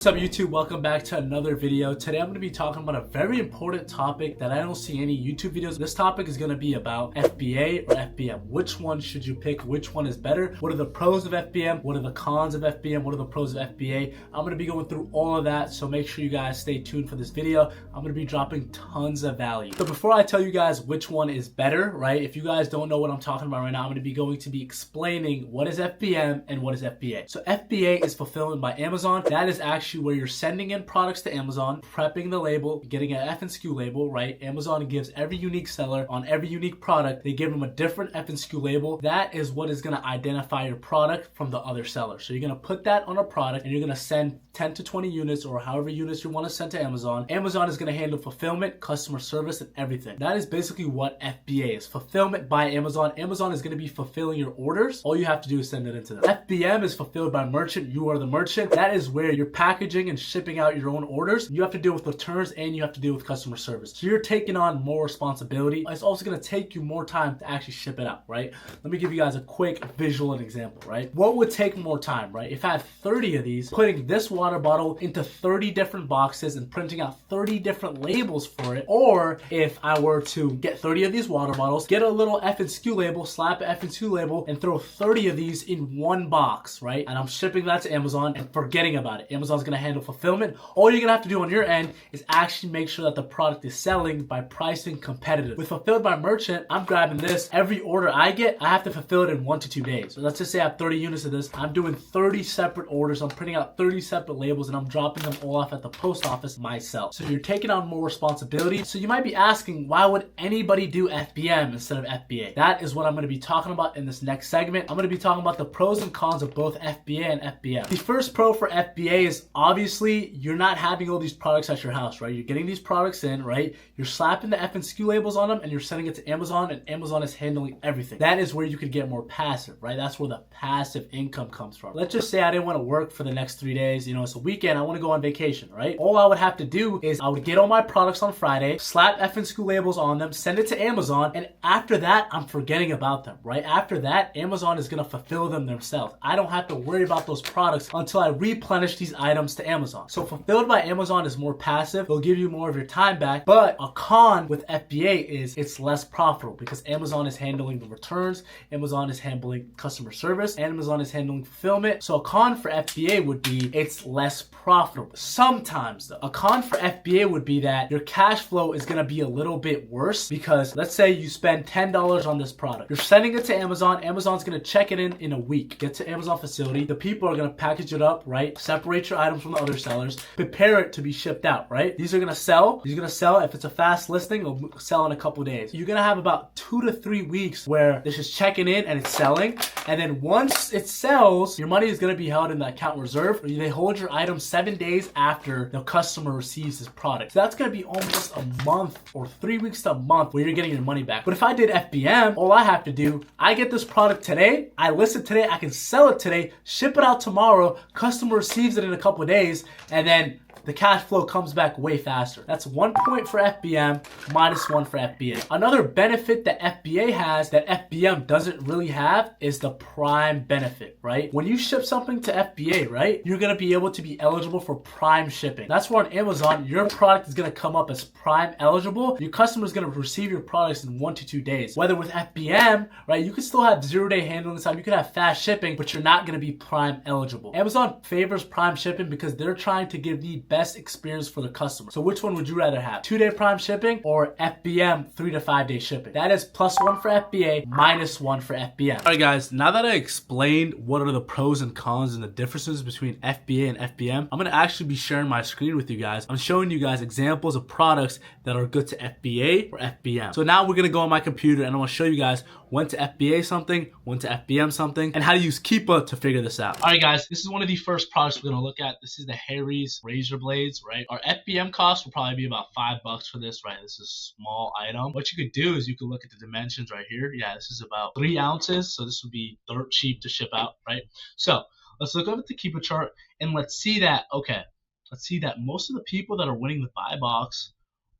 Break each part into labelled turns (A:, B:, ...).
A: What's up YouTube? Welcome back to another video. Today I'm going to be talking about a very important topic that I don't see any YouTube videos. This topic is going to be about FBA or FBM. Which one should you pick? Which one is better? What are the pros of FBM? What are the cons of FBM? What are the pros of FBA? I'm going to be going through all of that, so make sure you guys stay tuned for this video. I'm going to be dropping tons of value. So before I tell you guys which one is better, right? If you guys don't know what I'm talking about right now, I'm going to be explaining what is FBM and what is FBA. So FBA is fulfillment by Amazon. That is actually where you're sending in products to Amazon, prepping the label, getting an F and SKU label, right? Amazon gives every unique seller on every unique product, they give them a different F and SKU label. That is what is going to identify your product from the other seller. So you're going to put that on a product and you're going to send 10 to 20 units or however units you want to send to Amazon. Amazon is going to handle fulfillment, customer service, and everything. That is basically what FBA is. Fulfillment by Amazon. Amazon is going to be fulfilling your orders. All you have to do is send it into them. FBM is fulfilled by merchant. You are the merchant. That is where you're packaging and shipping out your own orders. You have to deal with returns and you have to deal with customer service. So you're taking on more responsibility. It's also going to take you more time to actually ship it out, right? Let me give you guys a quick visual and example, right? What would take more time, right? If I had 30 of these, putting this water bottle into 30 different boxes and printing out 30 different labels for it, or if I were to get 30 of these water bottles, get a little F and SKU label, slap an F and SKU label, and throw 30 of these in one box, right? And I'm shipping that to Amazon and forgetting about it. Amazon's going to handle fulfillment. All you're gonna have to do on your end is actually make sure that the product is selling by pricing competitive. With fulfilled by merchant, I'm grabbing this. Every order I get, I have to fulfill it in 1 to 2 days. So let's just say I have 30 units of this. I'm doing 30 separate orders. I'm printing out 30 separate labels and I'm dropping them all off at the post office myself. So you're taking on more responsibility. So you might be asking, why would anybody do FBM instead of FBA? That is what I'm gonna be talking about in this next segment. I'm gonna be talking about the pros and cons of both FBA and FBM. The first pro for FBA is obviously you're not having all these products at your house, right? You're getting these products in, right? You're slapping the F and SKU labels on them and you're sending it to Amazon and Amazon is handling everything. That is where you could get more passive, right? That's where the passive income comes from. Let's just say I didn't want to work for the next 3 days. You know, it's a weekend. I want to go on vacation, right? All I would have to do is I would get all my products on Friday, slap F and SKU labels on them, send it to Amazon, and after that, I'm forgetting about them, right? After that, Amazon is going to fulfill them themselves. I don't have to worry about those products until I replenish these items to Amazon. So fulfilled by Amazon is more passive. They'll give you more of your time back. But a con with FBA is it's less profitable because Amazon is handling the returns, Amazon is handling customer service, Amazon is handling fulfillment. So a con for FBA would be it's less profitable. Sometimes though, a con for FBA would be that your cash flow is going to be a little bit worse because let's say you spend $10 on this product. You're sending it to Amazon. Amazon's going to check it in a week. Get to Amazon facility. The people are going to package it up, right? Separate your items from the other sellers. Prepare it to be shipped out, right? These are going to sell. These are going to sell. If it's a fast listing, it'll sell in a couple days. You're going to have about 2 to 3 weeks where this is checking in and it's selling. And then once it sells, your money is going to be held in the account reserve. They hold your item 7 days after the customer receives this product. So that's going to be almost a month or 3 weeks to a month where you're getting your money back. But if I did FBM, all I have to do, I get this product today, I list it today, I can sell it today, ship it out tomorrow, customer receives it in a couple of days, and then the cash flow comes back way faster. That's 1 point for FBM, -1 for FBA. Another benefit that FBA has that FBM doesn't really have is the Prime benefit, right? When you ship something to FBA, right, you're gonna be able to be eligible for Prime shipping. That's where on Amazon, your product is gonna come up as Prime eligible. Your customer is gonna receive your products in 1 to 2 days. Whether with FBM, right, you could still have 0-day handling time, you could have fast shipping, but you're not gonna be Prime eligible. Amazon favors Prime shipping because they're trying to give the best experience for the customer. So which one would you rather have? 2-day Prime shipping or FBM 3 to 5 day shipping? That is +1 for FBA, -1 for FBM. All right guys, now that I explained what are the pros and cons and the differences between FBA and FBM, I'm gonna actually be sharing my screen with you guys. I'm showing you guys examples of products that are good to FBA or FBM. So now we're gonna go on my computer and I'm gonna show you guys when to FBA something, when to FBM something, and how to use Keepa to figure this out. All right guys, this is one of the first products we're gonna look at. This is the Harry's razor blades, right? Our FBM cost will probably be about $5 for this, right? This is a small item. What you could do is you could look at the dimensions right here. Yeah, this is about 3 ounces, so this would be dirt cheap to ship out, right? So let's look at the Keepa chart and let's see that, okay, let's see that most of the people that are winning the buy box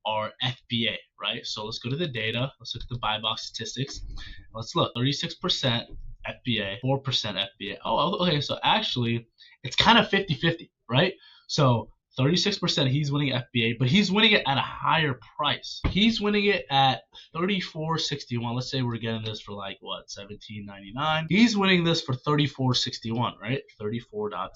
A: are FBA, right? So let's go to the data. Let's look at the buy box statistics. Let's look, 36% FBA, 4% FBA. Oh, okay, so actually it's kind of 50-50, right? So 36% he's winning FBA, but he's winning it at a higher price. He's winning it at $34.61. Let's say we're getting this for like what, $17.99. He's winning this for $34.61, right? 34.61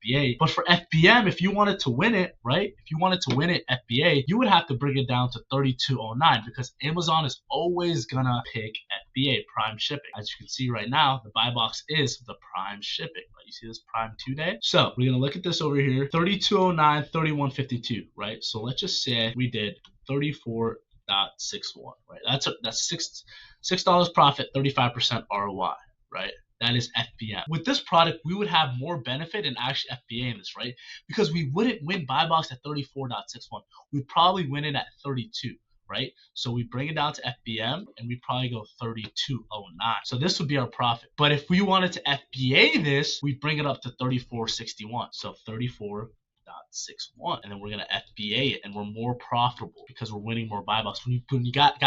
A: FBA. But for FBM, if you wanted to win it, right? If you wanted to win it FBA, you would have to bring it down to $32.09 because Amazon is always gonna pick FBA, prime shipping. As you can see right now, the buy box is the prime shipping. Right? You see this prime 2-day? So we're gonna look at this over here, $32.09, $31.52, right? So let's just say we did 34.61, right? That's $6 profit, 35% ROI, right? That is FBM. With this product, we would have more benefit in actually FBA in this, right? Because we wouldn't win buy box at 34.61. We'd probably win it at 32. Right? So we bring it down to FBM and we probably go 32.09. So this would be our profit. But if we wanted to FBA this, we bring it up to 34.61. So 34.61, and then we're gonna FBA it, and we're more profitable because we're winning more buy box. When you guys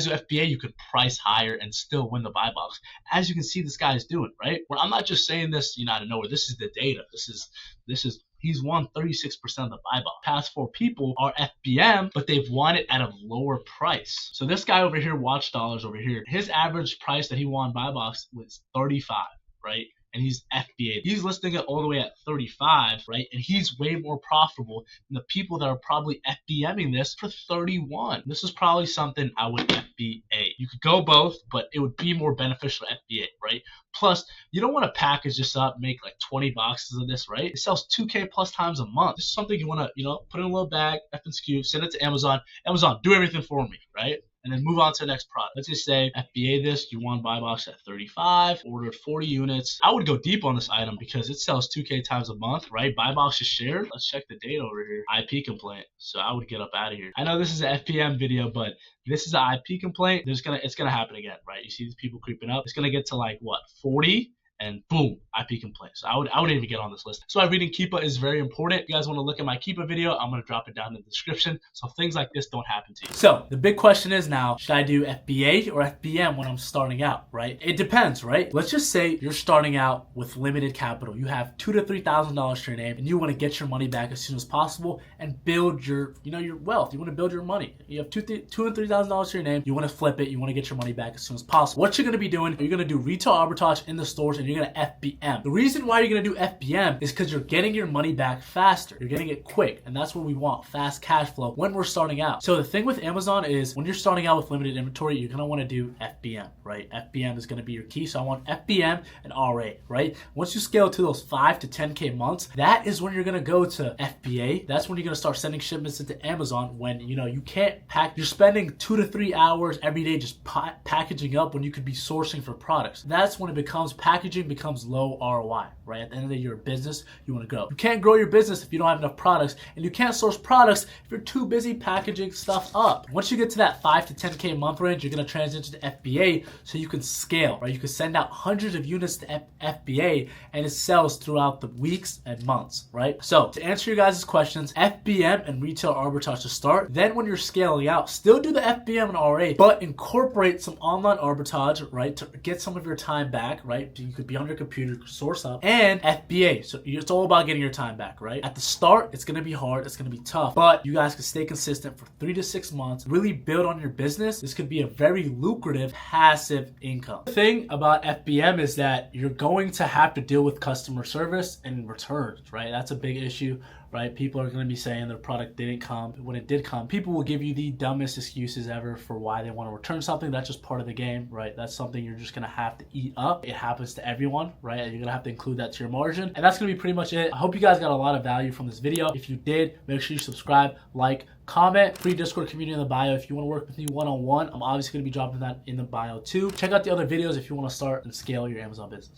A: do FBA, you could price higher and still win the buy box. As you can see, this guy is doing, right? Well, I'm not just saying this, out of nowhere. This is the data. This is he's won 36% of the buy box. Past 4 people are FBM, but they've won it at a lower price. So this guy over here, Watch Dollars over here, his average price that he won buy box was 35, right? And he's FBA. He's listing it all the way at 35, right? And he's way more profitable than the people that are probably FBMing this for 31. This is probably something I would FBA. You could go both, but it would be more beneficial FBA, right? Plus, you don't want to package this up, make like 20 boxes of this, right? It sells 2K plus times a month. This is something you want to, put in a little bag, F&SKU, send it to Amazon. Amazon, do everything for me, right? And then move on to the next product. Let's just say FBA this, you won buy box at 35, ordered 40 units. I would go deep on this item because it sells 2K times a month, right? Buy box is shared. Let's check the data over here. IP complaint. So I would get up out of here. I know this is an FBM video, but this is an IP complaint. It's gonna happen again, right? You see these people creeping up. It's gonna get to like what, 40? And boom, IP complaint. So I wouldn't even get on this list. So reading Keepa is very important. If you guys want to look at my Keepa video, I'm going to drop it down in the description so things like this don't happen to you. So the big question is now, should I do FBA or FBM when I'm starting out, right? It depends, right? Let's just say you're starting out with limited capital. You have $2,000 to $3,000 to your name and you want to get your money back as soon as possible and build your, your wealth. You want to build your money. You have $2,000 and $3,000 to your name. You want to flip it. You want to get your money back as soon as possible. What you're going to be doing, you're going to do retail arbitrage in the stores and you're going to FBM. The reason why you're going to do FBM is because you're getting your money back faster. You're getting it quick, and that's what we want, fast cash flow when we're starting out. So the thing with Amazon is when you're starting out with limited inventory, you're going to want to do FBM, right? FBM is going to be your key. So I want FBM and RA, right? Once you scale to those 5 to 10K months, that is when you're going to go to FBA. That's when you're going to start sending shipments into Amazon when, you can't pack. You're spending 2 to 3 hours every day just packaging up when you could be sourcing for products. That's when packaging becomes low ROI, right? At the end of the day, you're a business, you want to grow. You can't grow your business if you don't have enough products, and you can't source products if you're too busy packaging stuff up. Once you get to that 5 to 10K month range, you're going to transition to FBA so you can scale, right? You can send out hundreds of units to FBA and it sells throughout the weeks and months, right? So to answer your guys' questions, FBM and retail arbitrage to start. Then when you're scaling out, still do the FBM and RA, but incorporate some online arbitrage, right? To get some of your time back, right? You could be on your computer, source up, and FBA. So it's all about getting your time back, right? At the start, it's going to be hard. It's going to be tough, but you guys can stay consistent for 3 to 6 months, really build on your business. This could be a very lucrative passive income. The thing about FBM is that you're going to have to deal with customer service and returns, right? That's a big issue, right? People are going to be saying their product didn't come. When it did come, people will give you the dumbest excuses ever for why they want to return something. That's just part of the game, right? That's something you're just going to have to eat up. It happens to everyone, right? You're going to have to include that to your margin. And that's going to be pretty much it. I hope you guys got a lot of value from this video. If you did, make sure you subscribe, like, comment, free Discord community in the bio. If you want to work with me one-on-one, I'm obviously going to be dropping that in the bio too. Check out the other videos if you want to start and scale your Amazon business.